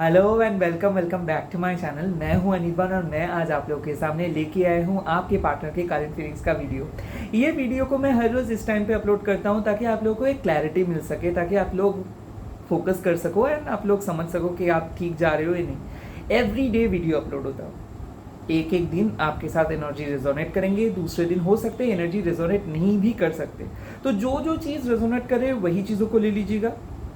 Hello and welcome welcome back to my channel. मैं हूं अनिर्बान और मैं आज आप लोगों के सामने लेके आया हूं आपके पार्टनर के करंट फीलिंग्स का वीडियो। ये वीडियो को मैं हर रोज़ इस टाइम पे अपलोड करता हूं ताकि आप लोगों को एक क्लैरिटी मिल सके, ताकि आप लोग फोकस कर सको एंड आप लोग समझ सको कि आप ठीक जा रहे हो या नहीं। एवरी डे वीडियो अपलोड होता है। एक एक दिन आपके साथ एनर्जी रेजोनेट करेंगे, दूसरे दिन हो सकते हैं एनर्जी रेजोनेट नहीं भी कर सकते। तो जो जो चीज़ रेजोनेट करे वही चीज़ों को ले लीजिएगा,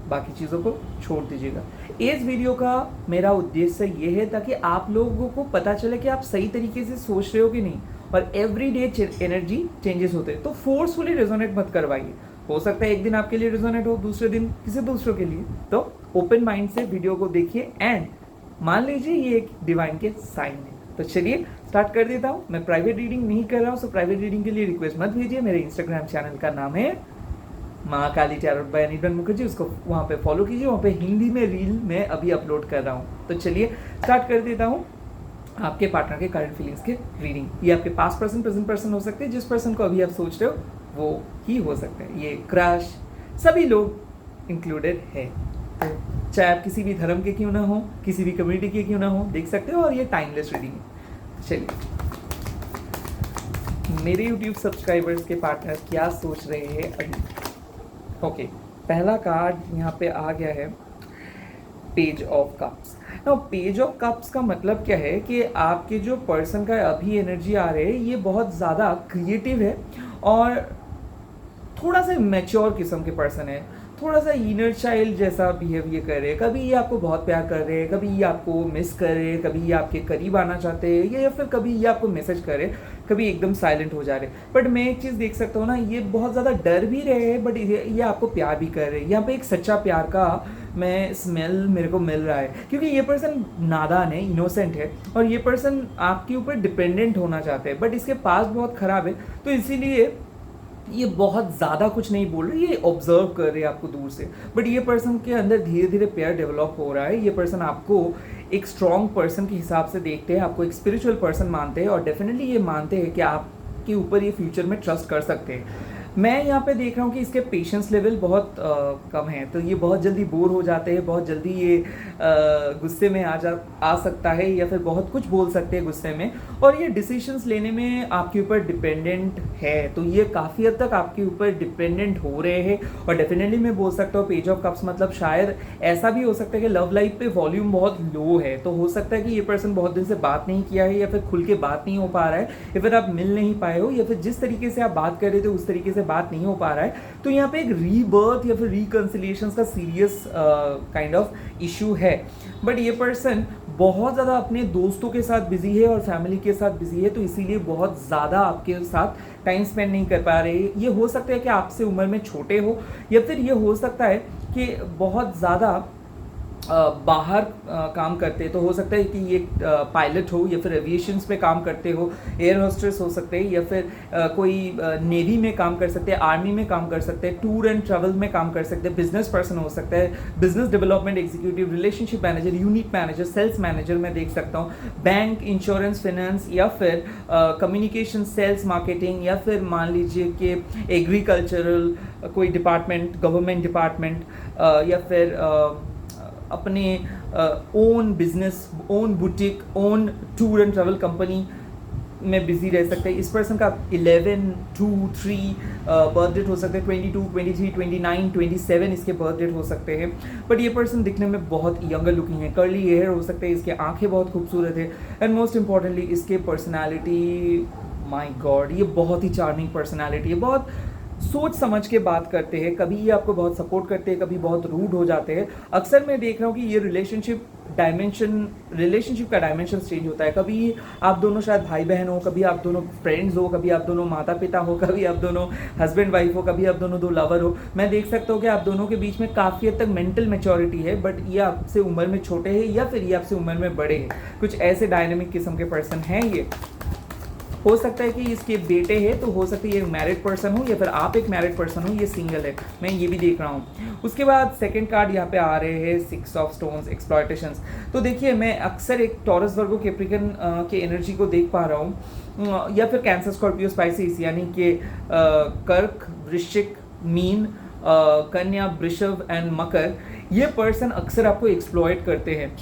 बाकी चीज़ों को छोड़ दीजिएगा। इस वीडियो का मेरा उद्देश्य ये है ताकि आप लोगों को पता चले कि आप सही तरीके से सोच रहे हो कि नहीं। और एवरी डे एनर्जी चेंजेस होते हैं, तो फोर्सफुली रेजोनेट मत करवाइए। हो सकता है एक दिन आपके लिए रेजोनेट हो, दूसरे दिन किसी दूसरों के लिए। तो ओपन माइंड से वीडियो को देखिए एंड मान लीजिए ये एक डिवाइन के साइन है। तो चलिए स्टार्ट कर देता हूँ। मैं प्राइवेट रीडिंग नहीं कर रहा हूँ, सो प्राइवेट रीडिंग के लिए रिक्वेस्ट मत भेजिए। मेरे इंस्टाग्राम चैनल का नाम है माँ काली टैरोट बाय अनिर्बान मुखर्जी, उसको वहाँ पे फॉलो कीजिए। वहाँ पे हिंदी में रील मैं अभी अपलोड कर रहा हूँ। तो चलिए स्टार्ट कर देता हूँ आपके पार्टनर के करंट फीलिंग्स के रीडिंग। ये आपके पास्ट पर्सन, प्रेजेंट पर्सन हो सकते हैं। जिस पर्सन को अभी आप सोच रहे हो वो ही हो सकते हैं। ये क्रश सभी लोग इंक्लूडेड है। तो चाहे आप किसी भी धर्म के क्यों ना हो, किसी भी कम्युनिटी के क्यों ना हो, देख सकते हो। और ये टाइमलेस रीडिंग है। चलिए, मेरे यूट्यूब सब्सक्राइबर्स के पार्टनर क्या सोच रहे हैं अभी। ओके, पहला कार्ड यहाँ पे आ गया है, page of cups. Now page of cups का मतलब क्या है कि आपके जो पर्सन का अभी एनर्जी आ रहे हैं ये बहुत ज़्यादा क्रिएटिव है और थोड़ा सा मैच्योर किस्म के पर्सन है। थोड़ा सा इनर चाइल्ड जैसा बिहेवियर कर रहे हैं। कभी ये आपको बहुत प्यार कर रहे हैं, कभी ये आपको मिस कर रहे हैं, कभी ये आपके करीब आना चाहते हैं, या फिर कभी ये आपको मैसेज कर रहे हैं, कभी एकदम साइलेंट हो जा रहे हैं। बट मैं एक चीज़ देख सकता हूँ ना, ये बहुत ज़्यादा डर भी रहे हैं, बट ये आपको प्यार भी कर रहे हैं। यहाँ पे एक सच्चा प्यार का मैं स्मेल मेरे को मिल रहा है, क्योंकि ये पर्सन नादान है, इनोसेंट है, और ये पर्सन आपके ऊपर डिपेंडेंट होना चाहते हैं। बट इसके पास बहुत ख़राब है, तो इसीलिए ये बहुत ज़्यादा कुछ नहीं बोल रहे, ये ऑब्जर्व कर रहे हैं आपको दूर से। बट ये पर्सन के अंदर धीरे धीरे प्यार डेवलप हो रहा है। ये पर्सन आपको एक स्ट्रॉन्ग पर्सन के हिसाब से देखते हैं, आपको एक स्पिरिचुअल पर्सन मानते हैं, और डेफिनेटली ये मानते हैं कि आपके ऊपर ये फ्यूचर में ट्रस्ट कर सकते हैं। मैं यहाँ पे देख रहा हूँ कि इसके पेशेंस लेवल बहुत कम है, तो ये बहुत जल्दी बोर हो जाते हैं, बहुत जल्दी ये गुस्से में आ सकता है, या फिर बहुत कुछ बोल सकते हैं गुस्से में, और ये डिसीजंस लेने में आपके ऊपर डिपेंडेंट है। तो ये काफ़ी हद तक आपके ऊपर डिपेंडेंट हो रहे हैं। और डेफिनेटली मैं बोल सकता हूँ पेज ऑफ कप्स मतलब शायद ऐसा भी हो सकता है कि लव लाइफ पे वॉल्यूम बहुत लो है। तो हो सकता है कि ये पर्सन बहुत दिन से बात नहीं किया है, या फिर खुल के बात नहीं हो पा रहा है, या फिर आप मिल नहीं पाए हो, या फिर जिस तरीके से आप बात कर रहे थे उस तरीके से बात नहीं हो पा रहा है। तो यहाँ पे एक रीबर्थ या फिर रिकंसिलिएशन का सीरियस काइंड ऑफ इशू है। बट ये पर्सन बहुत ज़्यादा अपने दोस्तों के साथ बिजी है और फैमिली के साथ बिजी है, तो इसीलिए बहुत ज़्यादा आपके साथ टाइम स्पेंड नहीं कर पा रहे। ये हो सकता है कि आपसे उम्र में छोटे हो, या फिर ये हो सकता है कि बहुत ज़्यादा बाहर काम करते, तो हो सकता है कि ये पायलट हो, या फिर एविएशंस पे काम करते हो, एयर होस्टेस हो सकते हैं, या फिर कोई नेवी में काम कर सकते हैं, आर्मी में काम कर सकते हैं, टूर एंड ट्रैवल में काम कर सकते हैं, बिजनेस पर्सन हो सकता है, business development executive, relationship manager, unit manager, sales manager मैं देख सकता हूँ, बैंक, इंश्योरेंस, फाइनेंस, या फिर कम्युनिकेशन, सेल्स, मार्केटिंग, या फिर मान लीजिए कि एग्रीकल्चरल कोई डिपार्टमेंट, गवर्नमेंट डिपार्टमेंट, या फिर अपने own business, own boutique, own tour and travel company में बिजी रह सकते हैं। इस पर्सन का 11, 2, 3 बर्थ डेट हो सकते हैं, 22, 23, 29, 27 इसके बर्थ डेट हो सकते हैं। बट ये पर्सन दिखने में बहुत यंगर लुकिंग है, कर्ली हेयर हो सकते हैं, इसके आंखें बहुत खूबसूरत है, एंड मोस्ट इंपॉर्टेंटली इसके पर्सनैलिटी, माई गॉड, ये बहुत ही चार्मिंग पर्सनैलिटी है। बहुत सोच समझ के बात करते हैं, कभी ये आपको बहुत सपोर्ट करते हैं, कभी बहुत रूड हो जाते हैं। अक्सर मैं देख रहा हूँ कि ये रिलेशनशिप का डायमेंशन चेंज होता है। कभी आप दोनों शायद भाई बहन हो, कभी आप दोनों फ्रेंड्स हो, कभी आप दोनों माता पिता हो, कभी आप दोनों हस्बैंड वाइफ हो, कभी आप दोनों दो लवर हो। मैं देख सकता हूँ कि आप दोनों के बीच में काफ़ी हद तक मेंटल मैच्योरिटी है, बट ये आपसे उम्र में छोटे हैं, या फिर ये आपसे उम्र में बड़े हैं। कुछ ऐसे डायनेमिक किस्म के पर्सन हैं ये। हो सकता है कि इसके बेटे हैं, तो हो सकता है ये मैरिड पर्सन हो, या फिर आप एक मैरिड पर्सन हो, ये सिंगल है, मैं ये भी देख रहा हूँ। उसके बाद सेकंड कार्ड यहाँ पे आ रहे हैं 6 ऑफ स्टोन्स, एक्सप्लॉयटेशंस। तो देखिए, मैं अक्सर एक टॉरस, वर्गो, कैप्रिकन के एनर्जी को देख पा रहा हूँ, या फिर कैंसर, स्कॉर्पियो, स्पाइसिस, यानी कि कर्क, वृश्चिक, मीन, कन्या, वृषभ एंड मकर, ये पर्सन अक्सर आपको एक्सप्लॉइट करते हैं।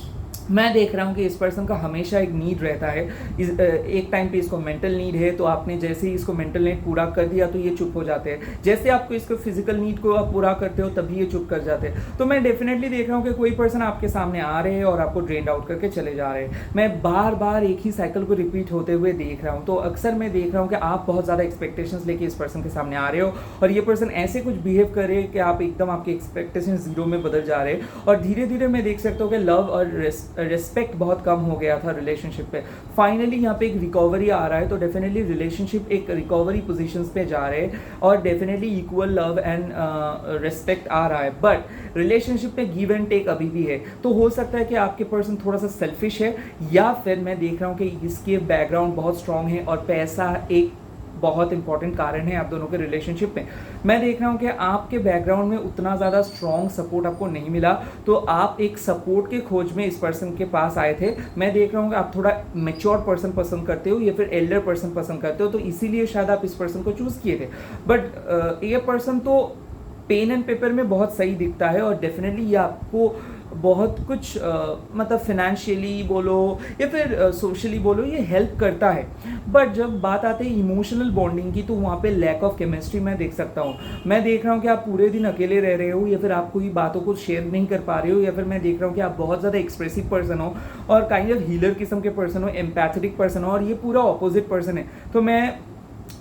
मैं देख रहा हूँ कि इस पर्सन का हमेशा एक नीड रहता है। एक टाइम पे इसको मेंटल नीड है, तो आपने जैसे ही इसको मेंटल नीड पूरा कर दिया तो ये चुप हो जाते हैं। जैसे आपको इसको फिजिकल नीड को आप पूरा करते हो तभी ये चुप कर जाते हैं। तो मैं डेफिनेटली देख रहा हूँ कि कोई पर्सन आपके सामने आ रहे हैं और आपको ड्रेन आउट करके चले जा रहे हैं। मैं बार बार एक ही साइकिल को रिपीट होते हुए देख रहा हूँ। तो अक्सर मैं देख रहा हूँ कि आप बहुत ज़्यादा एक्सपेक्टेशंस लेके इस पर्सन के सामने आ रहे हो और ये पर्सन ऐसे कुछ बिहेव कर रहे हैं कि आप एकदम आपके एक्सपेक्टेशन जीरो में बदल जा रहे हैं। और धीरे धीरे मैं देख सकता हूँ कि लव और रिस्पेक्ट बहुत कम हो गया था रिलेशनशिप पे। फाइनली यहाँ पे एक रिकवरी आ रहा है, तो डेफिनेटली रिलेशनशिप एक रिकवरी पोजीशंस पे जा रहे हैं और definitely equal love and respect आ रहा है। बट रिलेशनशिप में गिव एंड टेक अभी भी है। तो हो सकता है कि आपके पर्सन थोड़ा सा सेल्फिश है, या फिर मैं देख रहा हूँ कि इसके बैकग्राउंड बहुत स्ट्रांग है और पैसा एक बहुत इंपॉर्टेंट कारण है आप दोनों के रिलेशनशिप में। मैं देख रहा हूँ कि आपके बैकग्राउंड में उतना ज़्यादा स्ट्रॉन्ग सपोर्ट आपको नहीं मिला, तो आप एक सपोर्ट के खोज में इस पर्सन के पास आए थे। मैं देख रहा हूँ कि आप थोड़ा मेच्योर पर्सन पसंद करते हो या फिर एल्डर पर्सन पसंद करते हो, तो इसीलिए शायद आप इस पर्सन को चूज़ किए थे। बट ये पर्सन तो पेन एंड पेपर में बहुत सही दिखता है और डेफिनेटली ये आपको बहुत कुछ मतलब फिनेंशियली बोलो या फिर सोशली बोलो, ये हेल्प करता है। बट जब बात आती है इमोशनल बॉन्डिंग की, तो वहाँ पे लैक ऑफ केमिस्ट्री मैं देख सकता हूँ। मैं देख रहा हूँ कि आप पूरे दिन अकेले रह रहे हो या फिर आप कोई बातों को शेयर नहीं कर पा रहे हो, या फिर मैं देख रहा हूँ कि आप बहुत ज़्यादा एक्सप्रेसिव पर्सन हो और काइंड ऑफ हीलर किस्म के पर्सन हो, एम्पैथेटिक पर्सन हो, और ये पूरा ऑपोजिट पर्सन है। तो मैं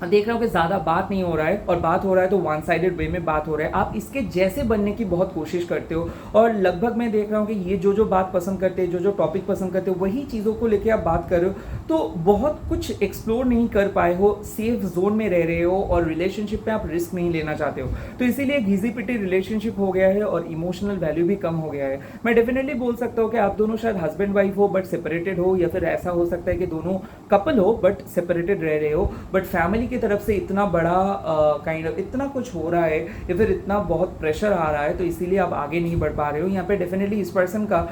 देख रहा हूँ कि ज़्यादा बात नहीं हो रहा है, और बात हो रहा है तो वन साइडेड वे में बात हो रहा है। आप इसके जैसे बनने की बहुत कोशिश करते हो और लगभग मैं देख रहा हूँ कि ये जो बात पसंद करते हैं, जो टॉपिक पसंद करते हो, वही चीज़ों को लेके आप बात कर रहे हो। तो बहुत कुछ एक्सप्लोर नहीं कर पाए हो, सेफ जोन में रह रहे हो और रिलेशनशिप में आप रिस्क नहीं लेना चाहते हो। तो इसीलिए घिसी पिटी रिलेशनशिप हो गया है और इमोशनल वैल्यू भी कम हो गया है। मैं डेफिनेटली बोल सकता हूँ कि आप दोनों शायद हस्बैंड वाइफ हो बट सेपरेटेड हो, या फिर ऐसा हो सकता है कि दोनों कपल हो बट सेपरेटेड रह रहे हो। बट फैमिली की तरफ से इतना बड़ा काइंड ऑफ इतना कुछ हो रहा है या फिर इतना बहुत प्रेशर आ रहा है, तो इसीलिए आप आगे नहीं बढ़ पा रहे हो। यहाँ पे डेफिनेटली इस पर्सन का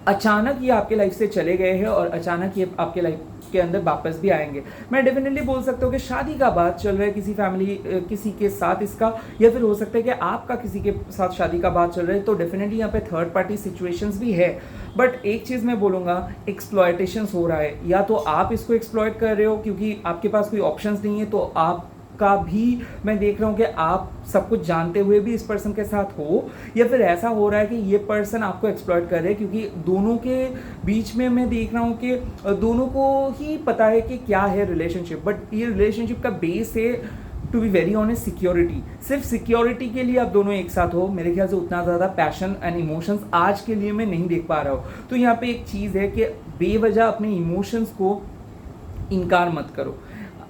अचानक ये आपके लाइफ से चले गए हैं और अचानक ये आपके लाइफ के अंदर वापस भी आएंगे। मैं डेफिनेटली बोल सकता हूँ कि शादी का बात चल रहा है किसी फैमिली किसी के साथ इसका, या फिर हो सकता है कि आपका किसी के साथ शादी का बात चल रहा है। तो डेफिनेटली यहाँ पे थर्ड पार्टी सिचुएशंस भी है। बट एक चीज़ मैं बोलूँगा, एक्सप्लॉयटेशंस हो रहा है। या तो आप इसको एक्सप्लॉयट कर रहे हो क्योंकि आपके पास कोई ऑप्शंस नहीं है, तो आप का भी मैं देख रहा हूँ कि आप सब कुछ जानते हुए भी इस पर्सन के साथ हो, या फिर ऐसा हो रहा है कि ये पर्सन आपको एक्सप्लॉइट कर रहे हैं, क्योंकि दोनों के बीच में मैं देख रहा हूँ कि दोनों को ही पता है कि क्या है रिलेशनशिप। बट ये रिलेशनशिप का बेस है, to be very honest, security. सिर्फ सिक्योरिटी के लिए आप दोनों एक साथ हो, मेरे ख्याल से उतना ज़्यादा पैशन एंड इमोशंस आज के लिए मैं नहीं देख पा रहा हूँ। तो यहाँ पे एक चीज़ है कि बेवजह अपने इमोशंस को इनकार मत करो।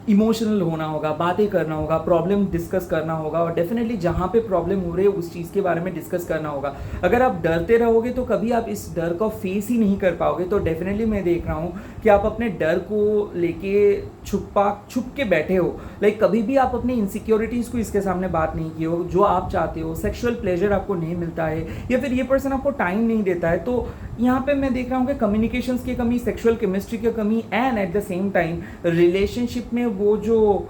इमोशनल होना होगा, बातें करना होगा, प्रॉब्लम डिस्कस करना होगा, और डेफिनेटली जहाँ पे प्रॉब्लम हो रही है उस चीज़ के बारे में डिस्कस करना होगा। अगर आप डरते रहोगे तो कभी आप इस डर को फेस ही नहीं कर पाओगे। तो डेफिनेटली मैं देख रहा हूँ कि आप अपने डर को लेके छुप के बैठे हो। लाइक कभी भी आप अपनी इनसिक्योरिटीज़ को इसके सामने बात नहीं की हो, जो आप चाहते हो, सेक्सुअल प्लेजर आपको नहीं मिलता है, या फिर ये पर्सन आपको टाइम नहीं देता है। तो यहाँ पे मैं देख रहा हूँ कि कम्युनिकेशंस की कमी, सेक्सुअल केमिस्ट्री की कमी, and at the same time relationship में वो जो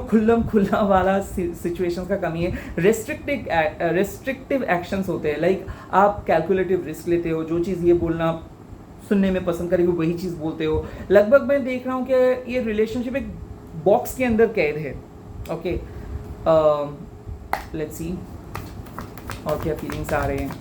खुल्लम खुल्ला वाला सिचुएशंस का कमी है। रेस्ट्रिक्टिव एक्शंस होते हैं, लाइक आप कैलकुलेटिव रिस्क लेते हो, जो चीज़ ये बोलना सुनने में पसंद करेगी वही चीज़ बोलते हो। लगभग मैं देख रहा हूँ कि ये रिलेशनशिप एक बॉक्स के अंदर कैद है। ओके, लेट्स सी और क्या फीलिंग्स आ रहे हैं।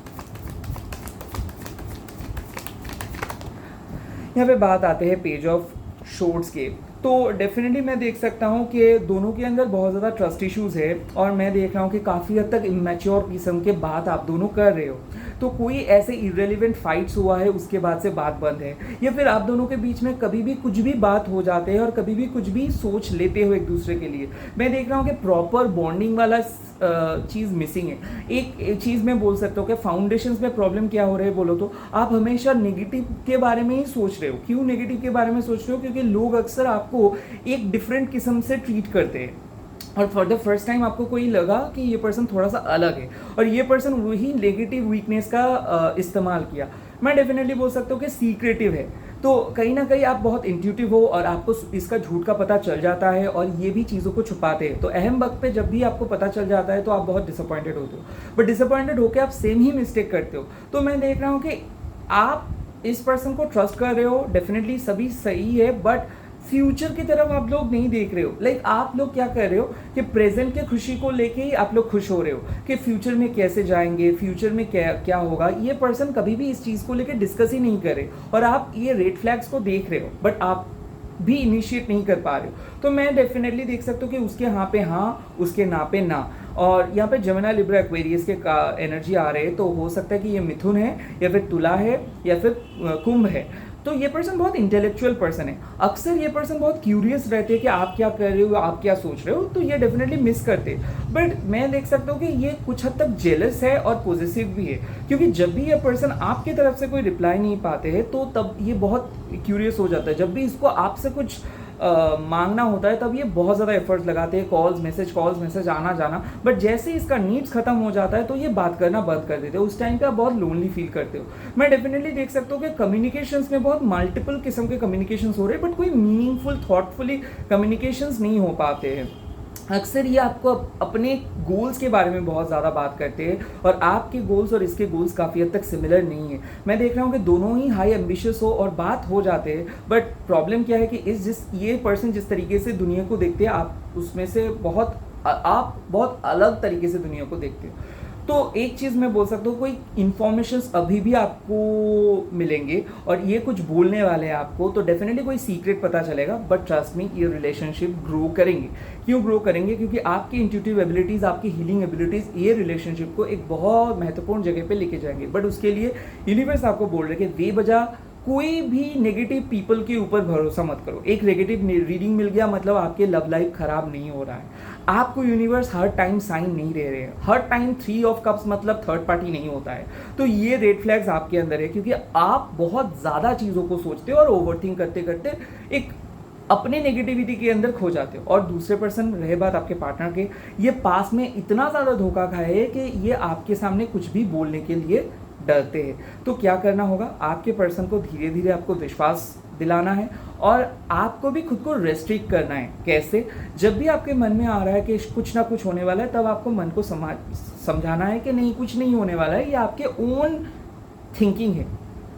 यहाँ पे बात आते हैं पेज ऑफ शोर्ट्स के। तो डेफिनेटली मैं देख सकता हूँ कि दोनों के अंदर बहुत ज़्यादा ट्रस्ट इश्यूज़ है, और मैं देख रहा हूँ कि काफ़ी हद तक इमेच्योर किस्म के बात आप दोनों कर रहे हो। तो कोई ऐसे इरेलीवेंट फाइट्स हुआ है, उसके बाद से बात बंद है, या फिर आप दोनों के बीच में कभी भी कुछ भी बात हो जाते हैं और कभी भी कुछ भी सोच लेते हो एक दूसरे के लिए। मैं देख रहा हूँ कि प्रॉपर बॉन्डिंग वाला चीज़ मिसिंग है। एक चीज़ मैं बोल सकता हूँ कि फाउंडेशंस में प्रॉब्लम क्या हो रहा है बोलो तो, आप हमेशा नेगेटिव के बारे में ही सोच रहे हो। क्यों नेगेटिव के बारे में सोच रहे हो? क्योंकि लोग अक्सर आपको एक डिफरेंट किस्म से ट्रीट करते हैं, और फॉर द फर्स्ट टाइम आपको कोई लगा कि ये पर्सन थोड़ा सा अलग है, और ये पर्सन वही नेगेटिव वीकनेस का इस्तेमाल किया। मैं डेफिनेटली बोल सकता हूँ कि सीक्रेटिव है। तो कहीं ना कहीं आप बहुत इंट्यूटिव हो और आपको इसका झूठ का पता चल जाता है और ये भी चीज़ों को छुपाते हैं। तो अहम वक्त पे जब भी आपको पता चल जाता है तो आप बहुत डिसअपॉइंटेड होते हो, बट डिसअपॉइंटेड होकर आप सेम ही मिस्टेक करते हो। तो मैं देख रहा हूँ कि आप इस पर्सन को ट्रस्ट कर रहे हो, डेफिनेटली सभी सही है, बट फ्यूचर की तरफ आप लोग नहीं देख रहे हो। लाइक आप लोग क्या कर रहे हो कि प्रेजेंट के खुशी को लेके ही आप लोग खुश हो रहे हो कि फ्यूचर में कैसे जाएंगे, फ्यूचर में क्या क्या होगा। ये पर्सन कभी भी इस चीज़ को लेके डिस्कस ही नहीं करे और आप ये रेड फ्लैग्स को देख रहे हो, बट आप भी इनिशिएट नहीं कर पा रहे हो। तो मैं डेफिनेटली देख सकता हूँ कि उसके हाँ पे हाँ, उसके ना पे ना। और यहाँ पे जमुना लिब्रा एक्वेरियस के का एनर्जी आ रहे हैं, तो हो सकता है कि ये मिथुन है या फिर तुला है या फिर कुंभ है। तो ये पर्सन बहुत इंटेलेक्चुअल पर्सन है। अक्सर ये पर्सन बहुत क्यूरियस रहते हैं कि आप क्या कर रहे हो, आप क्या सोच रहे हो, तो ये डेफिनेटली मिस करते हैं। बट मैं देख सकता हूँ कि ये कुछ हद तक जेलस है और पॉजिटिव भी है, क्योंकि जब भी ये पर्सन आपकी तरफ से कोई रिप्लाई नहीं पाते हैं तो तब ये बहुत क्यूरियस हो जाता है। जब भी इसको आपसे कुछ मांगना होता है तब ये बहुत ज़्यादा एफर्ट्स लगाते हैं, कॉल्स मैसेज आना जाना। बट जैसे इसका नीड्स खत्म हो जाता है तो ये बात करना बंद कर देते हो। उस टाइम पे आप बहुत लोनली फील करते हो। मैं डेफिनेटली देख सकता हूँ कि कम्युनिकेशंस में बहुत मल्टीपल किस्म के कम्युनिकेशंस हो रहे हैं, बट कोई मीनिंगफुल थॉटफुली कम्युनिकेशंस नहीं हो पाते हैं। अक्सर ये आपको अपने गोल्स के बारे में बहुत ज़्यादा बात करते हैं और आपके गोल्स और इसके गोल्स काफ़ी हद तक सिमिलर नहीं है। मैं देख रहा हूँ कि दोनों ही हाई एम्बिशियस हो और बात हो जाते हैं, बट प्रॉब्लम क्या है कि ये पर्सन जिस तरीके से दुनिया को देखते हैं, आप उसमें से आप बहुत अलग तरीके से दुनिया को देखते हो। तो एक चीज़ मैं बोल सकता हूँ, कोई इन्फॉर्मेशंस अभी भी आपको मिलेंगे और ये कुछ बोलने वाले हैं आपको, तो डेफिनेटली कोई सीक्रेट पता चलेगा। बट ट्रस्ट मी, ये रिलेशनशिप ग्रो करेंगे। क्यों ग्रो करेंगे? क्योंकि आपकी इंट्यूटिव एबिलिटीज़, आपकी हीलिंग एबिलिटीज़ ये रिलेशनशिप को एक बहुत महत्वपूर्ण जगह पे लेके जाएंगे। बट उसके लिए यूनिवर्स आपको बोल रहे हैं कि बेवजह कोई भी नेगेटिव पीपल के ऊपर भरोसा मत करो। एक नेगेटिव रीडिंग मिल गया मतलब आपके लव लाइफ खराब नहीं हो रहा है। आपको यूनिवर्स हर टाइम साइन नहीं दे रहे हैं। हर टाइम 3 ऑफ कप्स मतलब थर्ड पार्टी नहीं होता है। तो ये रेड फ्लैग्स आपके अंदर है, क्योंकि आप बहुत ज़्यादा चीज़ों को सोचते हो और ओवरथिंक करते करते एक अपने नेगेटिविटी के अंदर खो जाते हो। और दूसरे पर्सन, रहे बात आपके पार्टनर के, ये पास में इतना ज़्यादा धोखा खाए है कि ये आपके सामने कुछ भी बोलने के लिए डरते हैं। तो क्या करना होगा? आपके पर्सन को धीरे धीरे आपको विश्वास दिलाना है और आपको भी खुद को रेस्ट्रिक्ट करना है। कैसे? जब भी आपके मन में आ रहा है कि कुछ ना कुछ होने वाला है, तब आपको मन को समझाना है कि नहीं, कुछ नहीं होने वाला है, ये आपके ओन थिंकिंग है।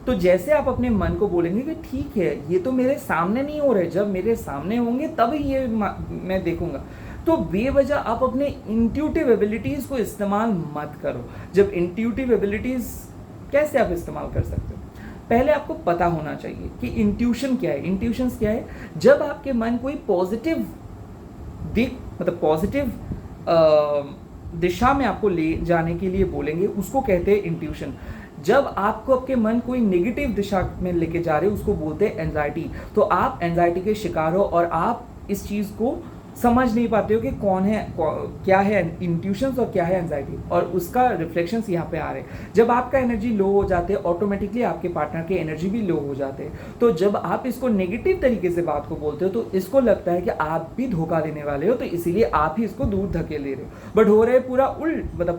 तो जैसे आप अपने मन को बोलेंगे कि ठीक है, ये तो मेरे सामने नहीं हो रहे, जब मेरे सामने होंगे तब ये मैं देखूंगा। तो बेवजह आप अपने इंट्यूटिव एबिलिटीज़ को इस्तेमाल मत करो। जब इंट्यूटिव एबिलिटीज़ कैसे आप इस्तेमाल कर सकते हो? पहले आपको पता होना चाहिए कि इंट्यूशन क्या है। इंट्यूशंस क्या है? जब आपके मन कोई पॉजिटिव पॉजिटिव दिशा में आपको ले जाने के लिए बोलेंगे, उसको कहते हैं इंट्यूशन। जब आपको आपके मन कोई नेगेटिव दिशा में लेके जा रहे हो, उसको बोलते हैं एंजाइटी। तो आप एंजाइटी के शिकार हो और आप इस चीज़ को समझ नहीं पाते हो कि क्या है इंट्यूशंस और क्या है एंजाइटी, और उसका रिफ्लेक्शंस यहाँ पे आ रहे हैं। जब आपका एनर्जी लो हो जाते हैं, ऑटोमेटिकली आपके पार्टनर के एनर्जी भी लो हो जाते हैं। तो जब आप इसको नेगेटिव तरीके से बात को बोलते हो, तो इसको लगता है कि आप भी धोखा देने वाले हो, तो इसीलिए आप ही इसको दूर धकेल ले रहे हो। बट हो रहे पूरा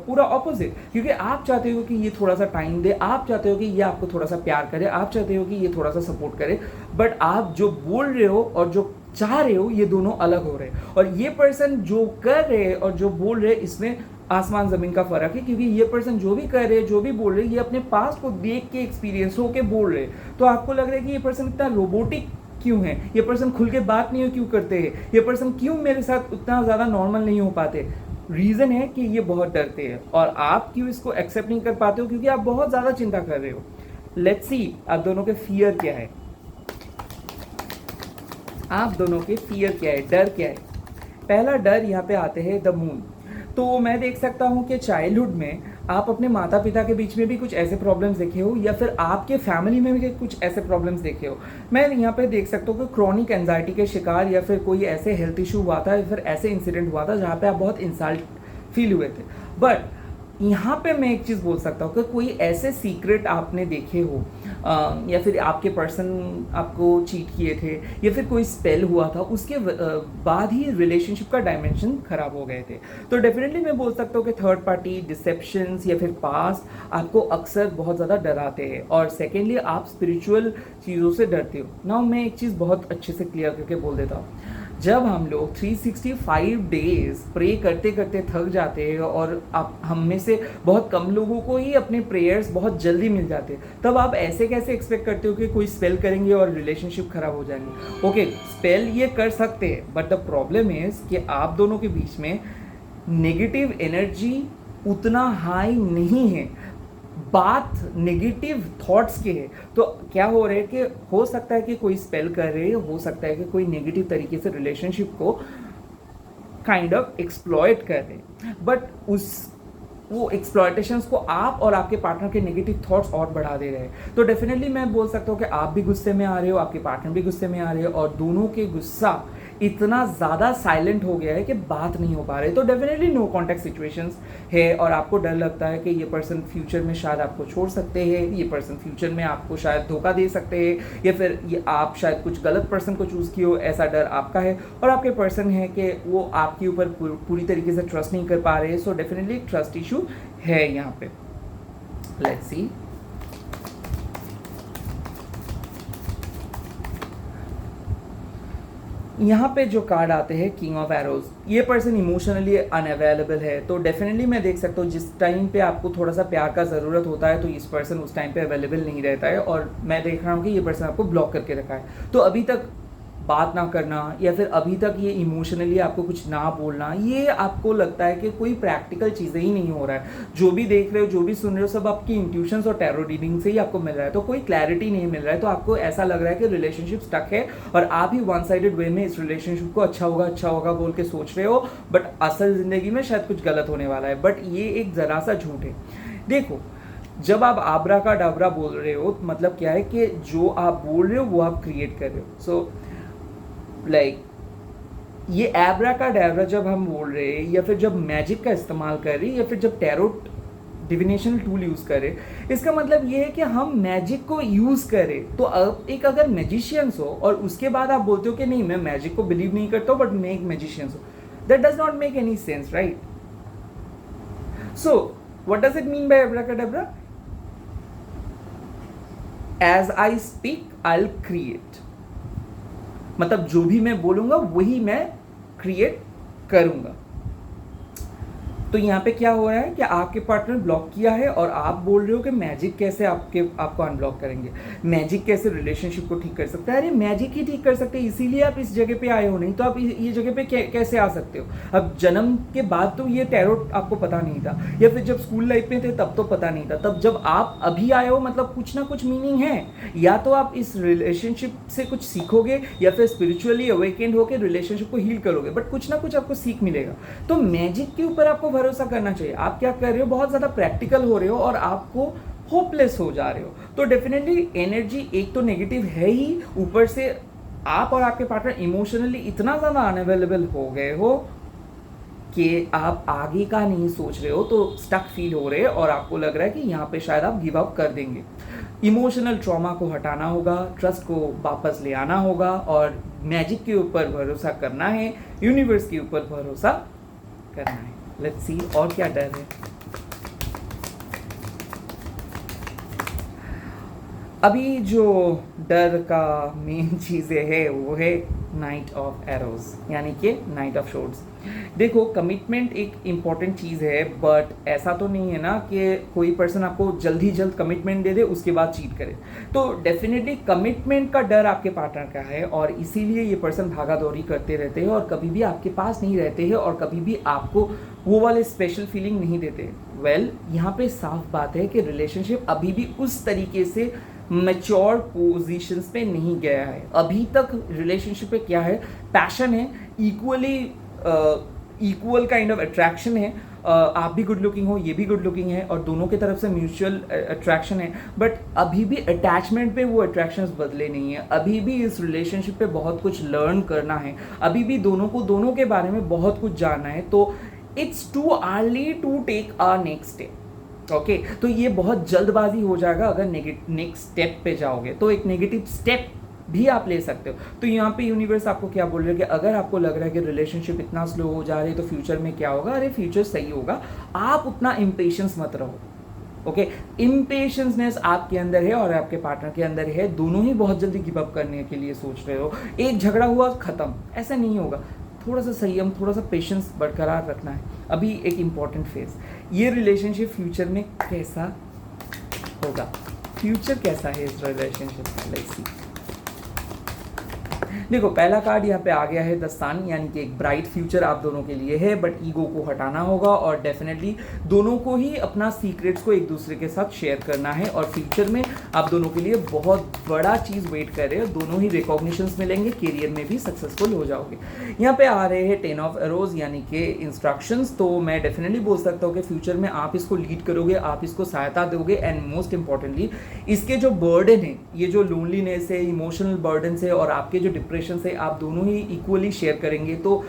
पूरा ऑपोजिट, क्योंकि आप चाहते हो कि ये थोड़ा सा टाइम दे, आप चाहते हो कि ये आपको थोड़ा सा प्यार करे, आप चाहते हो कि ये थोड़ा सा सपोर्ट करे। बट आप जो बोल रहे हो और जो चाह रहे हो, ये दोनों अलग हो रहे हैं। और ये पर्सन जो कर रहे हैं और जो बोल रहे हैं, इसमें आसमान ज़मीन का फ़र्क है। क्योंकि ये पर्सन जो भी कर रहे हैं, जो भी बोल रहे हैं, ये अपने पास को देख के एक्सपीरियंस हो के बोल रहे हैं। तो आपको लग रहा है कि ये पर्सन इतना रोबोटिक क्यों है, ये पर्सन खुल के बात नहीं क्यों करते हैं, ये पर्सन क्यों मेरे साथ उतना ज़्यादा नॉर्मल नहीं हो पाते। रीज़न है कि ये बहुत डरते हैं और आप क्यों इसको एक्सेप्ट नहीं कर पाते हो, क्योंकि आप बहुत ज़्यादा चिंता कर रहे हो। लेट्स सी आप दोनों के फियर क्या है, आप दोनों के फियर क्या है, डर क्या है। पहला डर यहाँ पे आते हैं द मून। तो मैं देख सकता हूँ कि चाइल्डहुड में आप अपने माता पिता के बीच में भी कुछ ऐसे प्रॉब्लम्स देखे हो, या फिर आपके फैमिली में भी कुछ ऐसे प्रॉब्लम्स देखे हो। मैं यहाँ पे देख सकता हूँ कि क्रॉनिक एंजाइटी के शिकार, या फिर कोई ऐसे हेल्थ इशू हुआ था, या फिर ऐसे इंसिडेंट हुआ था जहाँ पे आप बहुत इंसल्ट फील हुए थे। बट यहाँ पे मैं एक चीज़ बोल सकता हूँ कि कोई ऐसे सीक्रेट आपने देखे हो या फिर आपके पर्सन आपको चीट किए थे या फिर कोई स्पेल हुआ था, उसके बाद ही रिलेशनशिप का डायमेंशन खराब हो गए थे। तो डेफिनेटली मैं बोल सकता हूँ कि थर्ड पार्टी डिसेप्शंस या फिर पास्ट आपको अक्सर बहुत ज़्यादा डराते हैं। और सेकेंडली आप स्पिरिचुअल चीज़ों से डरते हो। नाउ मैं एक चीज़ बहुत अच्छे से क्लियर करके बोल देता हूँ, जब हम लोग 365 डेज प्रे करते करते थक जाते हैं और आप हम में से बहुत कम लोगों को ही अपने प्रेयर्स बहुत जल्दी मिल जाते हैं, तब आप ऐसे कैसे एक्सपेक्ट करते हो कि कोई स्पेल करेंगे और रिलेशनशिप खराब हो जाएंगे। ओके, स्पेल ये कर सकते हैं, बट द प्रॉब्लम इज कि आप दोनों के बीच में नेगेटिव एनर्जी उतना हाई नहीं है। बात नेगेटिव थॉट्स के है। तो क्या हो रहा है कि हो सकता है कि कोई स्पेल कर रहे है, हो सकता है कि कोई नेगेटिव तरीके से रिलेशनशिप को काइंड ऑफ एक्सप्लॉयट कर रहे हैं, बट वो एक्सप्लॉयटेशंस को आप और आपके पार्टनर के नेगेटिव थॉट्स और बढ़ा दे रहे हैं। तो डेफिनेटली मैं बोल सकता हूँ कि आप भी गुस्से में आ रहे हो, आपके पार्टनर भी गुस्से में आ रहे हो, और दोनों के गुस्सा इतना ज़्यादा साइलेंट हो गया है कि बात नहीं हो पा रही। तो डेफिनेटली नो कॉन्टैक्ट सिचुएशंस है, और आपको डर लगता है कि ये पर्सन फ्यूचर में शायद आपको छोड़ सकते हैं, ये पर्सन फ्यूचर में आपको शायद धोखा दे सकते हैं, या फिर ये आप शायद कुछ गलत पर्सन को चूज़ किए हो, ऐसा डर आपका है। और आपके पर्सन है कि वो आपके ऊपर पूरी तरीके से ट्रस्ट नहीं कर पा रहे। सो डेफिनेटली ट्रस्ट इशू है यहाँ पे। Let's see. यहाँ पे जो कार्ड आते हैं किंग ऑफ एरोज, ये पर्सन इमोशनली अनअवेलेबल है। तो डेफिनेटली मैं देख सकता हूँ जिस टाइम पे आपको थोड़ा सा प्यार का ज़रूरत होता है तो इस पर्सन उस टाइम पे अवेलेबल नहीं रहता है, और मैं देख रहा हूँ कि ये पर्सन आपको ब्लॉक करके रखा है। तो अभी तक बात ना करना या फिर अभी तक ये इमोशनली आपको कुछ ना बोलना, ये आपको लगता है कि कोई प्रैक्टिकल चीज़ें ही नहीं हो रहा है। जो भी देख रहे हो, जो भी सुन रहे हो, सब आपकी इंट्यूशंस और टैरो रीडिंग से ही आपको मिल रहा है। तो कोई क्लैरिटी नहीं मिल रहा है। तो आपको ऐसा लग रहा है कि रिलेशनशिप स्टक है और आप ही वन साइडेड वे में इस रिलेशनशिप को अच्छा होगा बोल के सोच रहे हो, बट असल ज़िंदगी में शायद कुछ गलत होने वाला है। बट ये एक ज़रा सा झूठ है। देखो, जब आप आबरा का डाबरा बोल रहे हो, मतलब क्या है कि जो आप बोल रहे हो वो आप क्रिएट कर रहे हो। सो ये एब्रा का डैबरा जब हम बोल रहे हैं, या फिर जब मैजिक का इस्तेमाल कर रहे हैं, या फिर जब टैरोट डिविनेशन टूल यूज़ करें, इसका मतलब ये है कि हम मैजिक को यूज़ करें। तो अब एक अगर मैजिशियंस हो और उसके बाद आप बोलते हो कि नहीं मैं मैजिक को बिलीव नहीं करता हूँ बट मैं एक मैजिशियंस हूँ, that does not make any sense, right? So what does it mean by abracadabra? As I speak I will create, मतलब जो भी मैं बोलूंगा वही मैं क्रिएट करूंगा। तो यहाँ पे क्या हो रहा है कि आपके पार्टनर ब्लॉक किया है और आप बोल रहे हो कि मैजिक कैसे आपको अनब्लॉक करेंगे, मैजिक कैसे रिलेशनशिप को ठीक कर सकता है। अरे मैजिक ही ठीक कर सकते हैं, इसीलिए आप इस जगह पे आए हो, नहीं तो आप ये जगह पे कैसे आ सकते हो? अब जन्म के बाद तो ये टैरोट आपको पता नहीं था, या फिर जब स्कूल लाइफ में थे तब तो पता नहीं था। तब जब आप अभी आए हो, मतलब कुछ ना कुछ मीनिंग है। या तो आप इस रिलेशनशिप से कुछ सीखोगे, या फिर स्पिरिचुअली अवेकेंड होकर रिलेशनशिप को हील करोगे, बट कुछ ना कुछ आपको सीख मिलेगा। तो मैजिक के ऊपर आपको भरोसा करना चाहिए। आप क्या कर रहे हो, बहुत ज़्यादा प्रैक्टिकल हो रहे हो और आपको होपलेस हो जा रहे हो। तो डेफिनेटली एनर्जी एक तो नेगेटिव है ही, ऊपर से आप और आपके पार्टनर इमोशनली इतना ज़्यादा अनअवेलेबल हो गए हो कि आप आगे का नहीं सोच रहे हो, तो स्टक फील हो रहे हैं और आपको लग रहा है कि यहाँ पे शायद आप गिव अप कर देंगे। इमोशनल ट्रॉमा को हटाना होगा, ट्रस्ट को वापस ले आना होगा, और मैजिक के ऊपर भरोसा करना है, यूनिवर्स के ऊपर भरोसा करना है। लेट्स सी और क्या डर है। अभी जो डर का मेन चीज़ें है वो है नाइट ऑफ एरोज, यानी कि नाइट ऑफ शोर्ड्स। देखो, कमिटमेंट एक इम्पॉर्टेंट चीज़ है, बट ऐसा तो नहीं है ना कि कोई पर्सन आपको जल्द कमिटमेंट दे दे उसके बाद चीट करे। तो डेफिनेटली कमिटमेंट का डर आपके पार्टनर का है, और इसीलिए ये पर्सन भागा दौड़ी करते रहते हैं और कभी भी आपके पास नहीं रहते हैं, और कभी भी आपको वो वाले स्पेशल फीलिंग नहीं देते। वेल, यहाँ पे साफ बात है कि रिलेशनशिप अभी भी उस तरीके से मैच्योर पोजीशंस पे नहीं गया है। अभी तक रिलेशनशिप पे क्या है, पैशन है, इक्वल काइंड ऑफ अट्रैक्शन है। आप भी गुड लुकिंग हो, ये भी गुड लुकिंग है, और दोनों की तरफ से म्यूचुअल अट्रैक्शन है। बट अभी भी अटैचमेंट पे वो अट्रैक्शंस बदले नहीं है। अभी भी इस रिलेशनशिप पे बहुत कुछ लर्न करना है, अभी भी दोनों को दोनों के बारे में बहुत कुछ जानना है। तो it's too early to take a next step. Okay, तो ये बहुत जल्दबाजी हो जाएगा अगर नेक्स्ट स्टेप पे जाओगे, तो एक नेगेटिव स्टेप भी आप ले सकते हो। तो यहाँ पे यूनिवर्स आपको क्या बोल रहा है कि अगर आपको लग रहा है कि रिलेशनशिप इतना स्लो हो जा रही है तो फ्यूचर में क्या होगा, अरे फ्यूचर सही होगा, आप उतना इम्पेशंस मत रहो। ओके, इम्पेशंसनेस आपके अंदर है और आपके पार्टनर के अंदर है, दोनों ही बहुत जल्दी गिव अप करने के लिए सोच रहे हो, एक झगड़ा हुआ खत्म, ऐसा नहीं होगा। थोड़ा सा संयम, थोड़ा सा पेशेंस बरकरार रखना है। अभी एक इम्पॉर्टेंट फेज, ये रिलेशनशिप फ्यूचर में कैसा होगा, फ्यूचर कैसा है इस रिलेशनशिप का, लेट्स सी। देखो, पहला कार्ड यहाँ पे आ गया है द सन, यानी कि एक ब्राइट फ्यूचर आप दोनों के लिए है, बट ईगो को हटाना होगा और डेफिनेटली दोनों को ही अपना सीक्रेट्स को एक दूसरे के साथ शेयर करना है। और फ्यूचर में आप दोनों के लिए बहुत बड़ा चीज़ वेट कर रहे हो, दोनों ही रिकॉग्निशंस मिलेंगे, करियर में भी सक्सेसफुल हो जाओगे। यहाँ पे आ रहे हैं 10 ऑफ एरोज यानी कि इंस्ट्रक्शंस, तो मैं डेफिनेटली बोल सकता हूँ कि फ्यूचर में आप इसको लीड करोगे, आप इसको सहायता दोगे, एंड मोस्ट इंपॉर्टेंटली इसके जो बर्डन है, ये जो लोनलीनेस है, इमोशनल बर्डन है और आपके जो डिप्रेशन से, आप दोनों ही इक्वली शेयर करेंगे, तो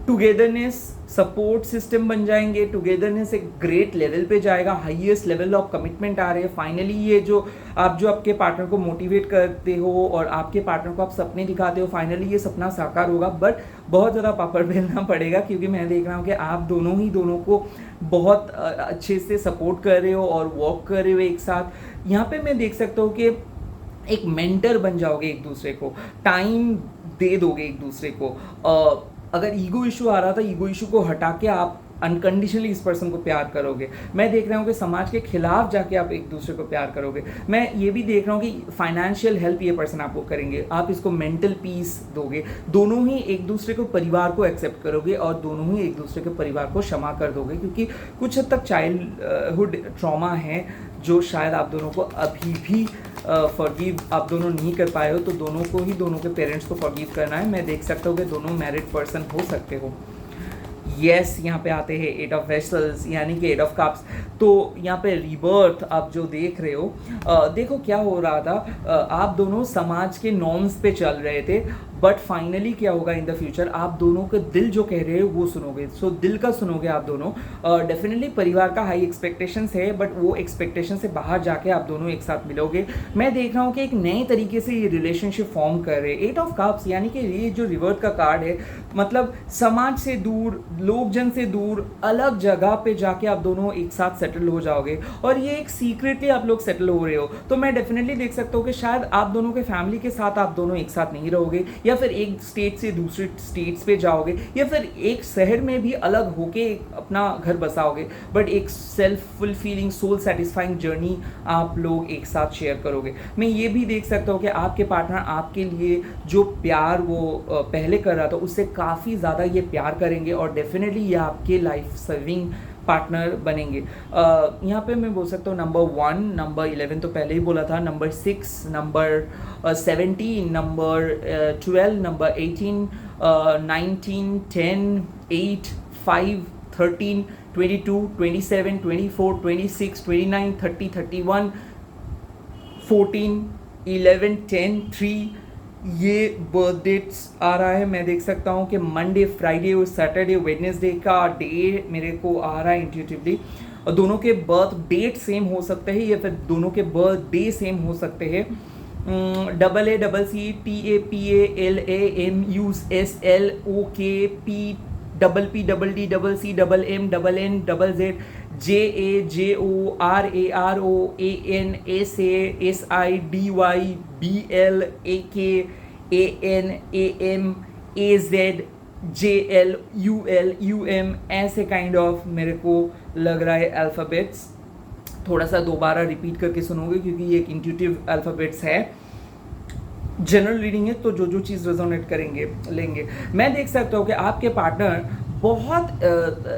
टुगेदरनेस सपोर्ट सिस्टम बन जाएंगे, टुगेदरनेस एक ग्रेट लेवल पे जाएगा, हाईएस्ट लेवल ऑफ कमिटमेंट आ रहे हैं। फाइनली ये जो आपके पार्टनर को मोटिवेट करते हो और आपके पार्टनर को आप सपने दिखाते हो, फाइनली ये सपना साकार होगा, बट बहुत ज़्यादा पापड़ बेलना पड़ेगा, क्योंकि मैं देख रहा हूँ कि आप दोनों को बहुत अच्छे से सपोर्ट कर रहे हो और वॉक कर रहे हो एक साथ। यहाँ पे मैं देख सकता हूँ कि एक मेंटर बन जाओगे, एक दूसरे को टाइम दे दोगे एक दूसरे को। अगर ईगो इशू आ रहा था, ईगो इशू को हटा के आप अनकंडीशनली इस पर्सन को प्यार करोगे। मैं देख रहा हूँ कि समाज के खिलाफ जाके आप एक दूसरे को प्यार करोगे। मैं ये भी देख रहा हूँ कि फाइनेंशियल हेल्प ये पर्सन आपको करेंगे, आप इसको मेंटल पीस दोगे, दोनों ही एक दूसरे को परिवार को एक्सेप्ट करोगे और दोनों ही एक दूसरे के परिवार को क्षमा कर दोगे, क्योंकि कुछ हद तक चाइल्डहुड ट्रॉमा है जो शायद आप दोनों को अभी भी फॉरगिव आप दोनों नहीं कर पाए हो, तो दोनों को ही दोनों के पेरेंट्स को फॉरगिव करना है। मैं देख सकता हूँ कि दोनों मैरिड पर्सन हो सकते हो। यस, यहाँ पे आते हैं 8 ऑफ वेसल्स यानी कि 8 ऑफ कप्स। तो यहाँ पे रिबर्थ आप जो देख रहे हो, देखो क्या हो रहा था, आप दोनों समाज के नॉर्म्स पे चल रहे थे, बट फाइनली क्या होगा इन द फ्यूचर, आप दोनों के दिल जो कह रहे हो वो सुनोगे। सो दिल का सुनोगे आप दोनों। डेफिनेटली परिवार का हाई एक्सपेक्टेशंस है, बट वो एक्सपेक्टेशन से बाहर जाके आप दोनों एक साथ मिलोगे। मैं देख रहा हूँ कि एक नए तरीके से ये रिलेशनशिप फॉर्म कर रहे हैं। 8 ऑफ कप्स यानी कि ये जो रिवर्ट का कार्ड है, मतलब समाज से दूर, लोकजन से दूर, अलग जगह पे जाके आप दोनों एक साथ सेटल हो जाओगे, और ये एक सीक्रेटली आप लोग सेटल हो रहे हो। तो मैं डेफिनेटली देख सकता हूँ कि शायद आप दोनों के फैमिली के साथ आप दोनों एक साथ नहीं रहोगे, या फिर एक स्टेट से दूसरे स्टेट्स पे जाओगे, या फिर एक शहर में भी अलग होके अपना घर बसाओगे, बट एक self fulfilling, soul satisfying journey आप लोग एक साथ शेयर करोगे। मैं ये भी देख सकता हूँ कि आपके पार्टनर आपके लिए जो प्यार वो पहले कर रहा था उससे काफ़ी ज़्यादा ये प्यार करेंगे, और डेफिनेटली ये आपके लाइफ सर्विंग पार्टनर बनेंगे। यहाँ पे मैं बोल सकता हूँ नंबर 1, नंबर 11 तो पहले ही बोला था, नंबर 6, नंबर 17, नंबर 12, नंबर 18, 19, 10, 8, 5, 13, 22, 27, 24, 26, 29, 30, 31, 14, 11, 10, 3, ये बर्थ डेट्स आ रहा है। मैं देख सकता हूँ कि मंडे, फ्राइडे और सैटरडे, वेडनेसडे का डे मेरे को आ रहा है इंट्यूटिवली, और दोनों के बर्थ डेट सेम हो सकते हैं या फिर दोनों के बर्थ डे सेम हो सकते हैं। AAPPALAMUSSLOKPPDDCMMM JAJORAROANSASIDYBLAKANAMAZJLULUM, ऐसे काइंड ऑफ मेरे को लग रहा है अल्फ़ाबेट्स। थोड़ा सा दोबारा रिपीट करके सुनोगे क्योंकि ये एक इंट्यूटिव अल्फ़ाबेट्स है, जनरल रीडिंग है, तो जो जो चीज़ रेजोनेट करेंगे लेंगे। मैं देख सकता हूँ कि आपके पार्टनर बहुत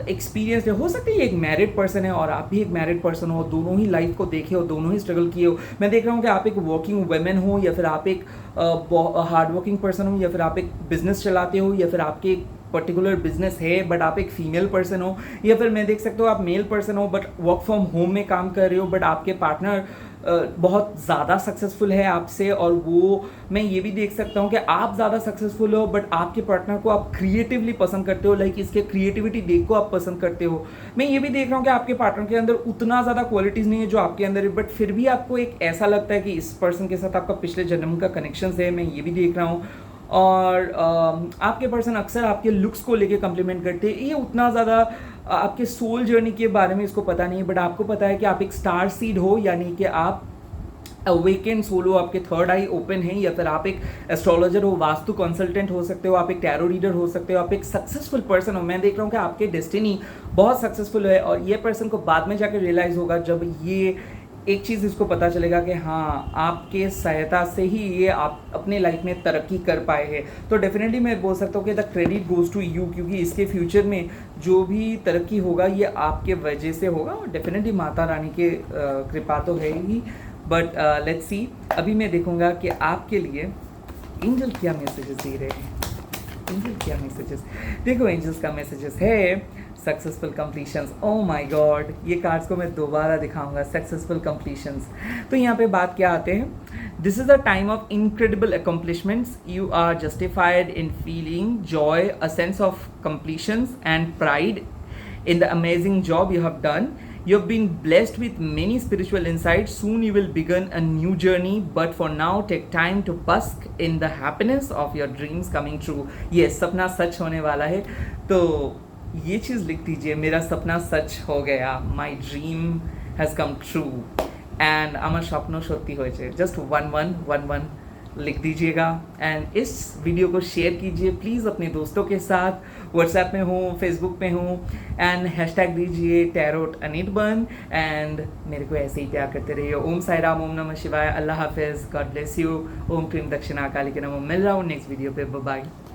एक्सपीरियंस है, हो सकता है ये एक मैरिड पर्सन है और आप भी एक मैरिड पर्सन हो, दोनों ही लाइफ को देखे हो, दोनों ही स्ट्रगल किए हो। मैं देख रहा हूँ कि आप एक वर्किंग वुमेन हो, या फिर आप एक हार्ड वर्किंग पर्सन हो, या फिर आप एक बिजनेस चलाते हो, या फिर आपके एक पर्टिकुलर बिजनेस है बट आप एक फीमेल पर्सन हो, या फिर मैं देख सकता हूँ आप मेल पर्सन हो बट वर्क फ्रॉम होम में काम कर रहे हो, बट आपके पार्टनर बहुत ज़्यादा सक्सेसफुल है आपसे, और वो मैं ये भी देख सकता हूँ कि आप ज़्यादा सक्सेसफुल हो बट आपके पार्टनर को आप क्रिएटिवली पसंद करते हो, लाइक इसके क्रिएटिविटी देख को आप पसंद करते हो। मैं ये भी देख रहा हूँ कि आपके पार्टनर के अंदर उतना ज़्यादा क्वालिटीज़ नहीं है जो आपके अंदर है, बट फिर भी आपको एक ऐसा लगता है कि इस पर्सन के साथ आपका पिछले जन्म का कनेक्शन है, मैं ये भी देख रहा हूँ। और आपके पर्सन अक्सर आपके लुक्स को लेके कम्प्लीमेंट करते हैं। ये उतना ज़्यादा आपके सोल जर्नी के बारे में इसको पता नहीं है, बट आपको पता है कि आप एक स्टार सीड हो, यानी कि आप अवेकेन सोल हो, आपके थर्ड आई ओपन है, या फिर आप एक एस्ट्रोलॉजर हो, वास्तु कंसल्टेंट हो सकते हो, आप एक टैरो रीडर हो सकते हो, आप एक सक्सेसफुल पर्सन हो। मैं देख रहा हूँ कि आपके डेस्टिनी बहुत सक्सेसफुल है, और ये पर्सन को बाद में जाकर रियलाइज़ होगा जब ये एक चीज़ इसको पता चलेगा कि हाँ, आपके सहायता से ही ये आप अपने लाइफ में तरक्की कर पाए हैं। तो डेफिनेटली मैं बोल सकता हूँ कि the credit goes to you, क्योंकि इसके फ्यूचर में जो भी तरक्की होगा ये आपके वजह से होगा, और डेफिनेटली माता रानी के कृपा तो है ही। बट लेट्स सी, अभी मैं देखूँगा कि आपके लिए एंजल क्या मैसेजेस दे रहे हैं। एंजल क्या मैसेजेस, देखो एंजल्स का मैसेजेस है सक्सेसफुल कंप्लीशंस। ओह माय गॉड, ये कार्ड्स को मैं दोबारा दिखाऊंगा, सक्सेसफुल कंप्लीशंस। तो यहाँ पे बात क्या आते हैं, this is a time of incredible accomplishments, you are justified in feeling joy, a sense of completions and pride in the amazing job you have done. You have been blessed with many spiritual insights. Soon you will begin a new journey, but for now take time to bask in the happiness of your dreams coming true. Yes, सपना सच होने वाला है, तो ये चीज़ लिख दीजिए, मेरा सपना सच हो गया, my dream has come true and আমার স্বপ্ন সত্যি হয়েছে। Just 1111 लिख दीजिएगा, एंड इस वीडियो को शेयर कीजिए प्लीज़ अपने दोस्तों के साथ, व्हाट्सएप में हूँ, फेसबुक पे हूँ, एंड हैशटैग दीजिए टैरोट अनिर्बन, एंड मेरे को ऐसे ही प्यार करते रहिए। ओम साई राम, ओम नमः शिवाय, अल्लाह हाफिज़, गॉड ब्लेस यू, ओम क्रीम दक्षिणा काली के नाम। मिल रहा हूँ नेक्स्ट वीडियो पे, बाय बाय।